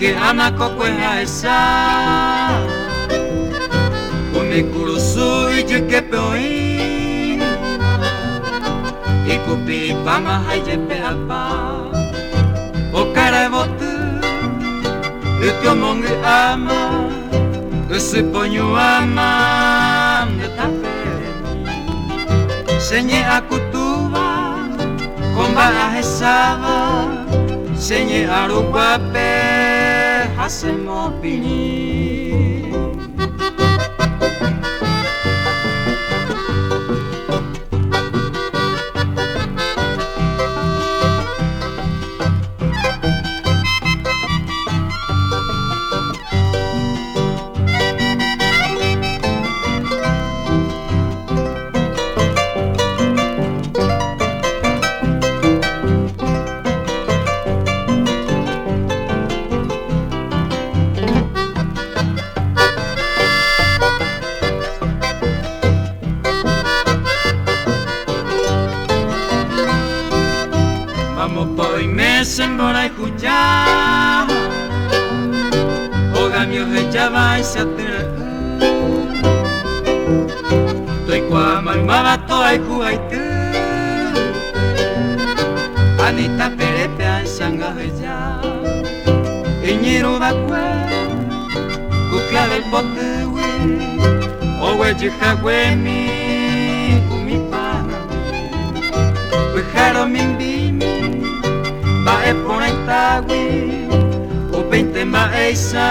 que anako kweha esa Umikurusu ijike peoin Ikupi pama hayepe apa Okare botu Utyo mongi ama Usiponyu ama Netapeleni Senye aku tuwa Komba ahesaba Senye aruguape Hacemos pini Vamos por mes embora escuchar Oga mi ojecha va y se atire Toi kwa malmaba toa ikuaitu Anita perepe a sanga heja Iñiro da kwe Kukla del potewe Owe jihagwe mi Umi pana Wejaro mimbimi Bae pona itawi O 20 maesa